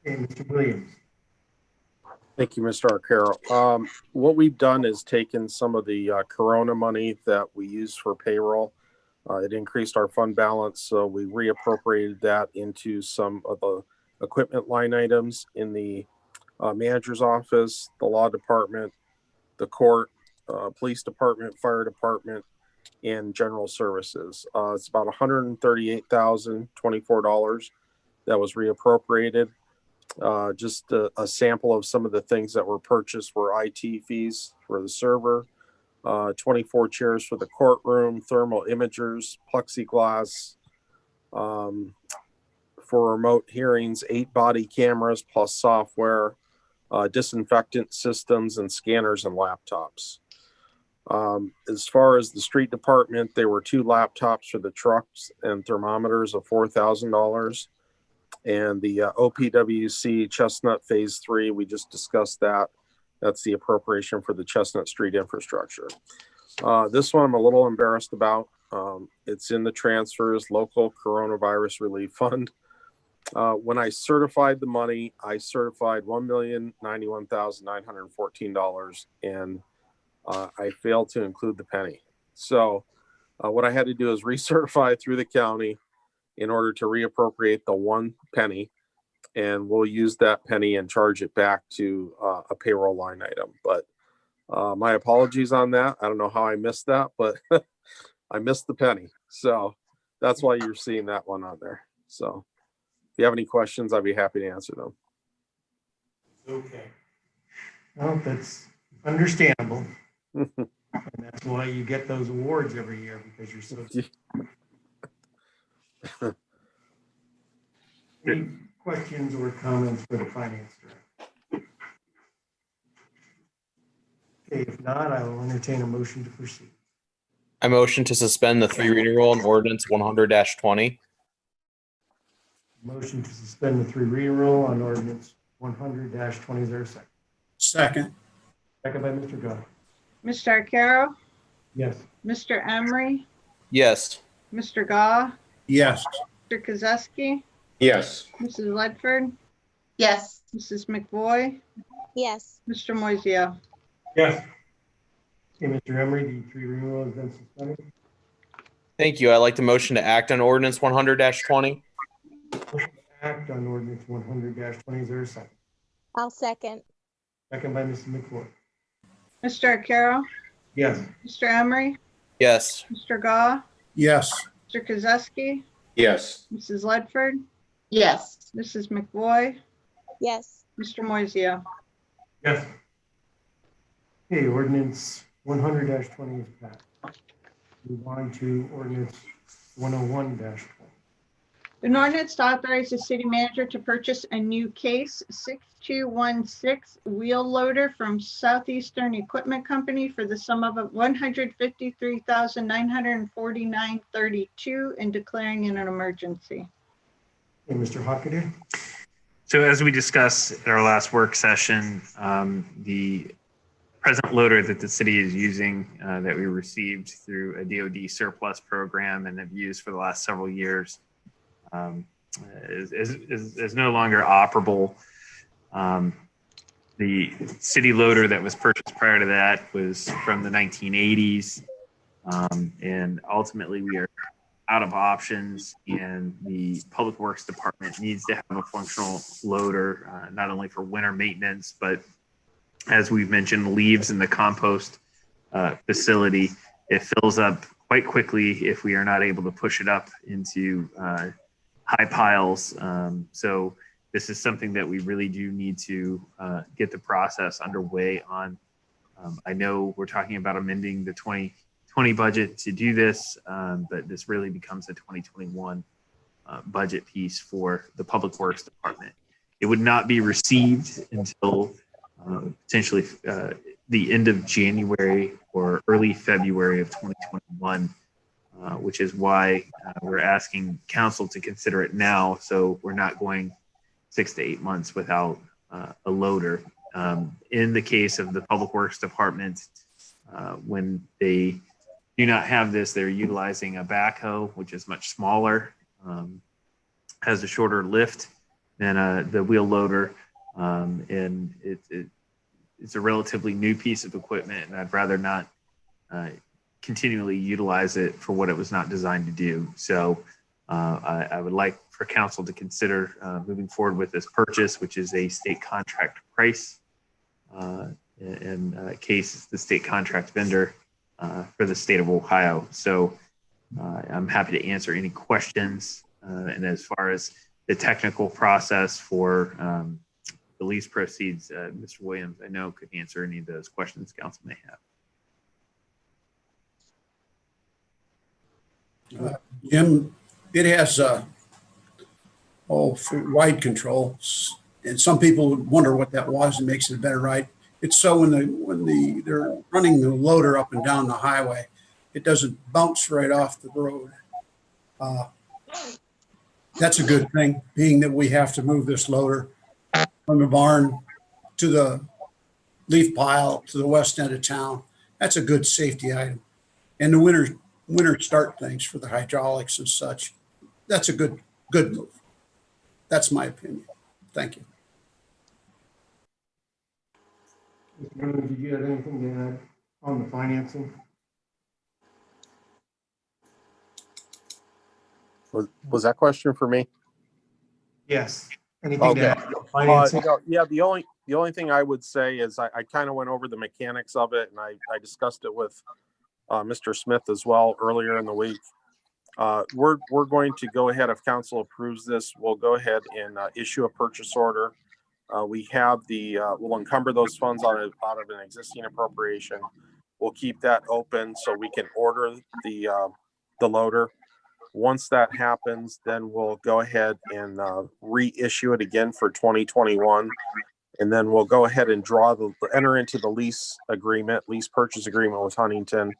Okay, Mr. Williams. Thank you, Mr. Arcaro. What we've done is taken some of the Corona money that we use for payroll. It increased our fund balance, so we reappropriated that into some of the equipment line items in the manager's office, the law department, the court, police department, fire department, and general services. It's about $138,024 that was reappropriated. Just a sample of some of the things that were purchased were IT fees for the server, 24 chairs for the courtroom, thermal imagers, plexiglass, for remote hearings, 8 body cameras plus software, disinfectant systems, and scanners and laptops. As far as the street department, there were 2 laptops for the trucks and thermometers of $4,000. And the OPWC Chestnut Phase 3, we just discussed that. That's the appropriation for the Chestnut Street infrastructure. This one I'm a little embarrassed about. It's in the transfers, local coronavirus relief fund. When I certified the money, I certified $1,091,914, and I failed to include the penny. So what I had to do is recertify through the county in order to reappropriate the 1 penny, and we'll use that penny and charge it back to a payroll line item. But my apologies on that. I don't know how I missed that, but I missed the penny. So that's why you're seeing that one on there. So if you have any questions, I'd be happy to answer them. Okay. Well, that's understandable. And that's why you get those awards every year, because you're so. Any questions or comments for the finance director? Okay, if not, I will entertain a motion to proceed. I motion to suspend the 3 reading rule on ordinance 100-20. Motion to suspend the 3 reading rule on ordinance 100-20. Is there a second? Second. Second by Mr. Goff. Mr. Arcaro, Yes. Mr. Emery, Yes. Mr. Gah, Yes. Mr. Kozowski, Yes. Mrs. Ledford, yes, Mrs. McVoy, Yes. Mr. Moiseo. Yes. Okay, Mr. Emery, the 3 reading rule has been suspended. Thank you. I'd like to motion to act on ordinance 100-20. Motion to act on ordinance 100-20. Is there a second? I'll second. second by Mrs. McCoy. Mr. Arcaro, Yes. Mr. Emery, Yes. Mr. Gah, Yes. Mr. Kozowski, Yes. Mrs. Ledford, yes, Mrs. McVoy, Yes. Mr. Moiseo. Yes. Okay, ordinance 100-20 is passed. Move on to ordinance 101-20. An ordinance to authorize the city manager to purchase a new case 6216 wheel loader from Southeastern Equipment Company for the sum of $153,949.32 and declaring it an emergency. Okay, Mr. Hockaday? So as we discussed at our last work session, the present loader that the city is using that we received through a DoD surplus program and have used for the last several years is no longer operable. The city loader that was purchased prior to that was from the 1980s. And ultimately we are out of options, and the Public Works Department needs to have a functional loader, not only for winter maintenance, but as we've mentioned, leaves in the compost facility. It fills up quite quickly if we are not able to push it up into high piles. So this is something that we really do need to get the process underway on. I know we're talking about amending the 2020 budget to do this, but this really becomes a 2021 budget piece for the Public Works Department. It would not be received until potentially the end of January or early February of 2021, which is why we're asking council to consider it now, so we're not going 6 to 8 months without a loader. In the case of the Public Works Department, when they do not have this, they're utilizing a backhoe, which is much smaller, has a shorter lift than the wheel loader, and it's a relatively new piece of equipment, and I'd rather not continually utilize it for what it was not designed to do. So I would like for council to consider moving forward with this purchase, which is a state contract price, and Case the state contract vendor for the state of Ohio. So I'm happy to answer any questions. And as far as the technical process for the lease proceeds, Mr. Williams, I know, could answer any of those questions council may have. Jim, it has wide control, and some people would wonder what that was and makes it a better ride. It's so when they're running the loader up and down the highway, it doesn't bounce right off the road. That's a good thing, being that we have to move this loader from the barn to the leaf pile to the west end of town. That's a good safety item. And the winter start things for the hydraulics and such. That's a good move. That's my opinion. Thank you. Mr. Miller, did you have anything to add on the financing? Was that question for me? Yes. Anything to Okay. add on financing? Yeah, the only thing I would say is I kind of went over the mechanics of it, and I discussed it with Mr. Smith as well earlier in the week. We're going to go ahead, if council approves this, we'll go ahead and issue a purchase order. We have we'll encumber those funds out of an existing appropriation. We'll keep that open so we can order the loader. Once that happens, then we'll go ahead and reissue it again for 2021. And then we'll go ahead and enter into the lease purchase agreement with Huntington.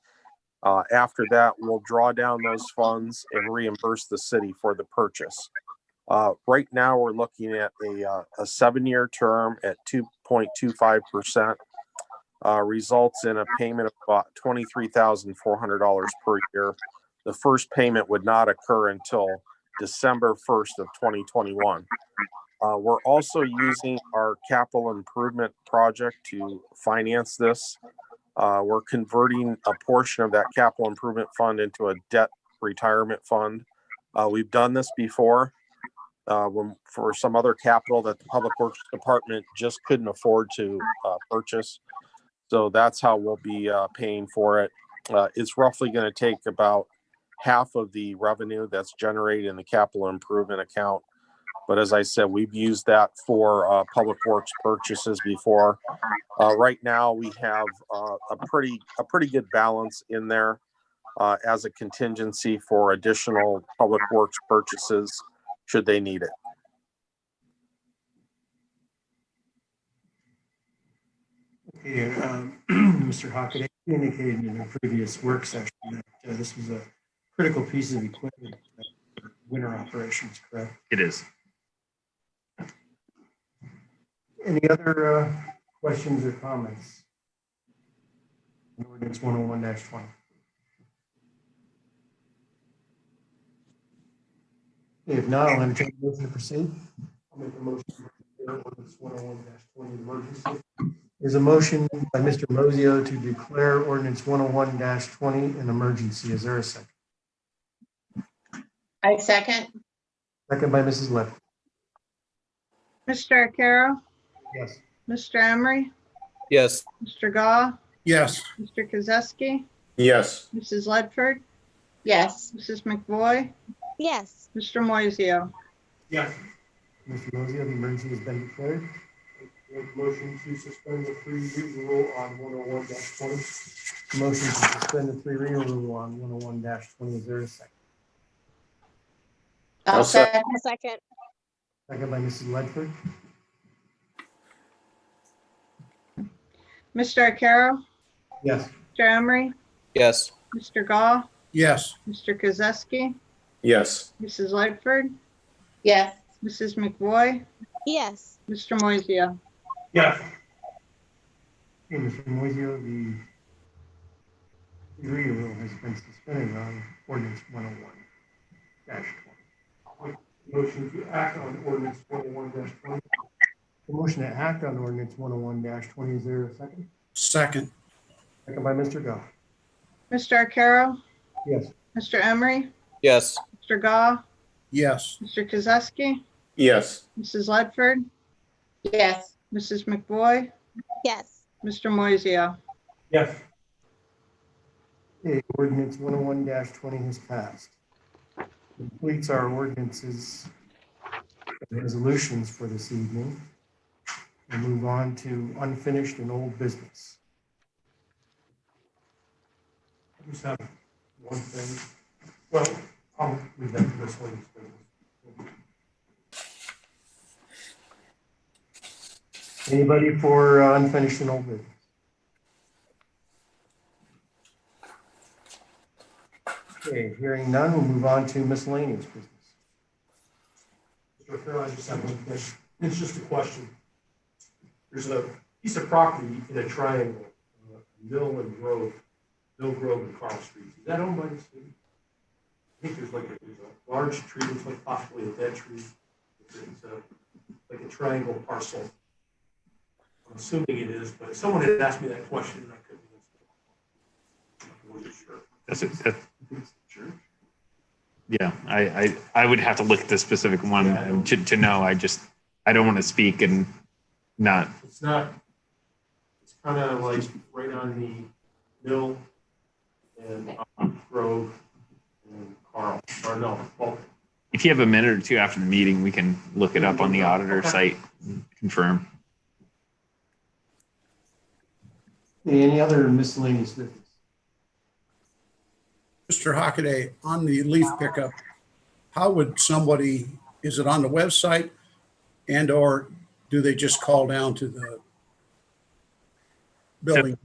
After that, we'll draw down those funds and reimburse the city for the purchase. Right now, we're looking at a 7-year term at 2.25%, results in a payment of about $23,400 per year. The first payment would not occur until December 1st of 2021. We're also using our capital improvement project to finance this. We're converting a portion of that capital improvement fund into a debt retirement fund. We've done this before. for some other capital that the Public Works Department just couldn't afford to purchase. So that's how we'll be paying for it. It's roughly going to take about half of the revenue that's generated in the capital improvement account. But as I said, we've used that for public works purchases before. Right now, we have a pretty good balance in there as a contingency for additional public works purchases should they need it. Okay, Mr. Hockaday indicated in a previous work session that this was a critical piece of equipment for winter operations, correct? It is. Any other questions or comments? Ordinance 101-20. If not, I'll entertain a motion to proceed. I'll make a motion to declare ordinance 101-20 emergency. There's a motion by Mr. Mosio to declare ordinance 101-20 an emergency. Is there a second? I second. Second by Mrs. Levy. Mr. Arcaro, Yes. Mr. Emery, Yes. Mr. Gah, Yes. Mr. Kozewski, Yes. Mrs. Ledford, Yes. Mrs. McVoy, Yes. Mr. Moiseo. Yes. Mr. Mosio, the emergency has been declared. Make a motion to suspend the 3 reading rule on 101-20. Motion to suspend the 3 reading rule on 101-20. Is there a second? I'll second. A second. Second by Mrs. Ledford. Mr. Arcaro, Yes. Mr. Emery, Yes. Mr. Gah, Yes. Mr. Kozewski, Yes. Mrs. Ledford, Yes. Mrs. McVoy, Yes. Mr. Moiseo. Yes. Okay, Mr. Moiseo, the 3 reading rule has been suspended on ordinance 101-20. Motion to act on ordinance 101-20. The motion to act on ordinance 101-20. Is there a second? Second. Second by Mr. Goff. Mr. Arcaro, Yes. Mr. Emery, Yes. Mr. Gah, Yes. Mr. Kozewski, Yes. Mrs. Ledford, Yes. Mrs. McVoy, Yes. Mr. Moiseo. Yes. Okay, ordinance 101-20 has passed. Completes our ordinances and resolutions for this evening. We'll move on to unfinished and old business. I just have one thing. Well, I'll leave that to this one. Anybody for unfinished and old business? Okay, hearing none, we'll move on to miscellaneous business. Mr. Farrell, I just have one thing. It's just a question. There's a piece of property in a triangle, Mill Grove and Carl Streets. Is that owned by the city? I think there's a large tree, it's like possibly a dead tree. It's like a triangle parcel. I'm assuming it is, but someone had asked me that question and I couldn't answer. I wasn't sure. That's it. Sure. Yeah, I would have to look at the specific one to know. I don't want to speak and not. It's not, it's kind of like right on the Mill and Grove and Carl, or no, well, If you have a minute or two after the meeting, we can look it up on the auditor site and confirm. Any other miscellaneous business? Mr. Hockaday, on the leaf pickup, how would somebody, is it on the website and or do they just call down to the building?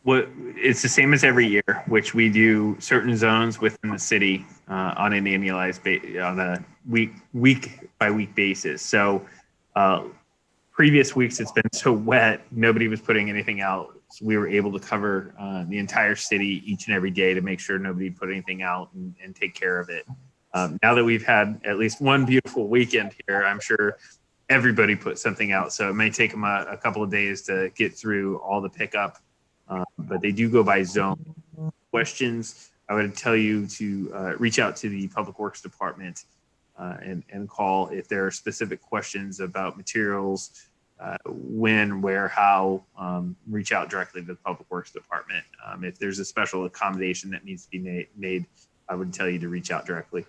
It's the same as every year, which we do certain zones within the city on an annualized on a week by week basis. So previous weeks it's been so wet, nobody was putting anything out. So we were able to cover the entire city each and every day to make sure nobody put anything out and take care of it. Now that we've had at least one beautiful weekend here, I'm sure everybody put something out. So it may take them a couple of days to get through all the pickup, but they do go by zone. Questions, I would tell you to reach out to the Public Works Department and call if there are specific questions about materials, when, where, how. Reach out directly to the Public Works Department. If there's a special accommodation that needs to be made, I would tell you to reach out directly.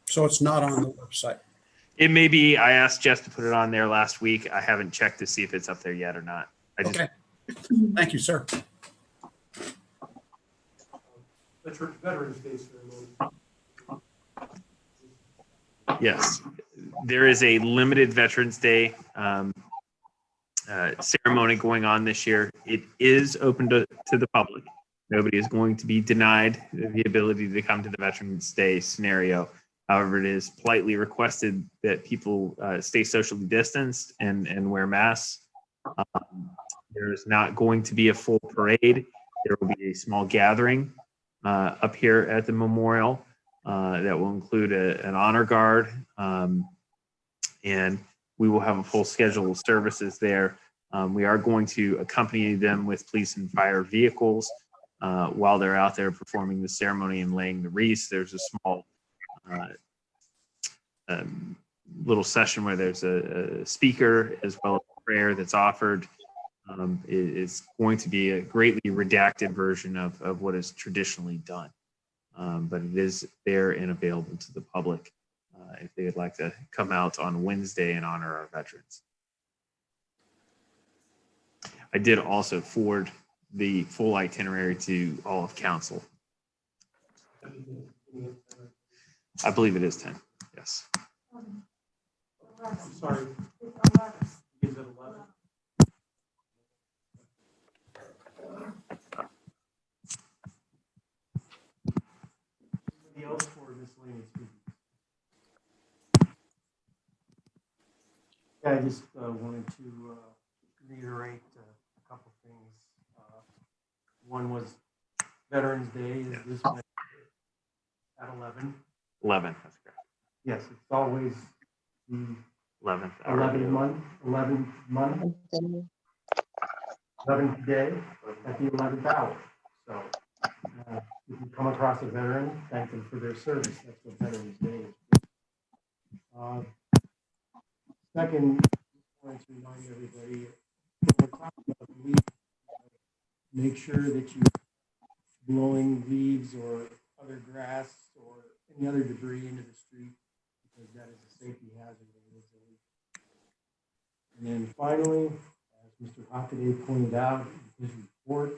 So it's not on the website. It may be. I asked Jess to put it on there last week. I haven't checked to see if it's up there yet or not. Okay. Thank you, sir. Veterans Day ceremony. Yes, there is a limited Veterans Day ceremony going on this year. It is open to the public. Nobody is going to be denied the ability to come to the Veterans Day scenario. However, it is politely requested that people stay socially distanced and wear masks. There is not going to be a full parade. There will be a small gathering up here at the memorial that will include an honor guard, and we will have a full schedule of services there. We are going to accompany them with police and fire vehicles while they're out there performing the ceremony and laying the wreaths. There's a small little session where there's a speaker as well as prayer that's offered. It's going to be a greatly redacted version of what is traditionally done. But it is there and available to the public if they would like to come out on Wednesday and honor our veterans. I did also forward the full itinerary to all of council. I believe it is 10. Yes. I'm sorry. Is it 11? Anybody else for miscellaneous business? Yeah, I just wanted to reiterate a couple things. One was Veterans Day is this Wednesday at 11. 11. That's correct. Yes, it's always the 11th. 11th day at the 11th hour. So if you come across a veteran, thank them for their service. That's what Veterans Day is. Second, I want to remind everybody, when we're talking about leaves, make sure that you're blowing leaves or other grass or any other debris into the street, because that is a safety hazard. And then finally, as Mr. Hockaday pointed out in his report,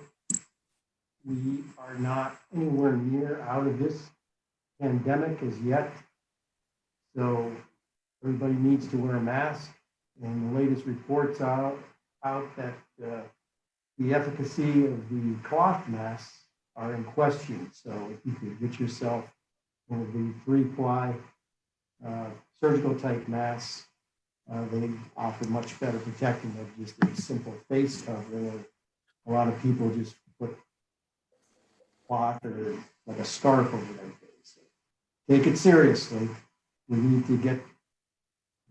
we are not anywhere near out of this pandemic as yet. So everybody needs to wear a mask. And the latest reports out that the efficacy of the cloth masks are in question. So if you could get yourself one of the 3-ply surgical type masks, they offer much better protection than just a simple face covering. A lot of people just put cloth or like a scarf over their face. Take it seriously. We need to get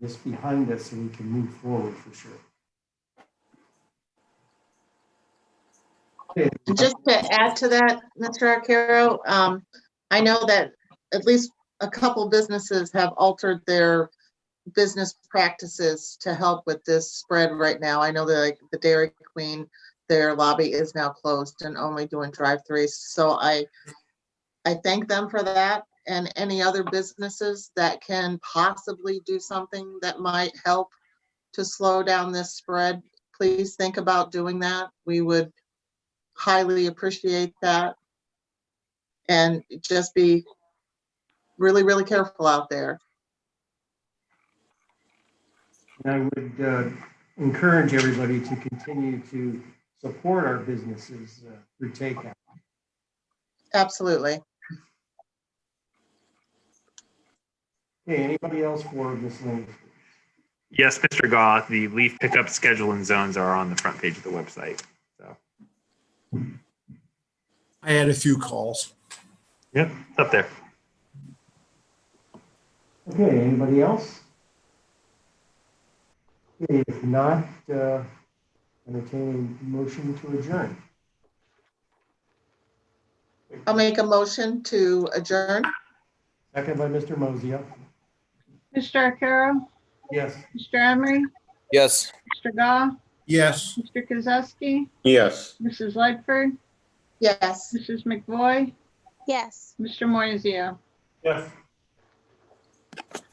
this behind us so we can move forward for sure. Okay. Just to add to that, Mr. Arcaro, I know that at least a couple businesses have altered their business practices to help with this spread right now. I know that like the Dairy Queen, their lobby is now closed and only doing drive-throughs. So I thank them for that, and any other businesses that can possibly do something that might help to slow down this spread. Please think about doing that. We would highly appreciate that. And just be really, really careful out there. I would encourage everybody to continue to support our businesses through takeout. Absolutely. Okay, anybody else for miscellaneous? Yes, Mr. Goff, the leaf pickup schedule and zones are on the front page of the website. So I had a few calls. yep, it's up there. Okay, anybody else? Okay, if not, entertain a motion to adjourn. I'll make a motion to adjourn. Second by Mr. Mozia. Mr. Arcaro, Yes. Mr. Emery, Yes. Mr. Goff, Yes. Mr. Kozowski, Yes. Mrs. Ledford, Yes. Mrs. McVoy, Yes. Mr. Moiseo. Yes.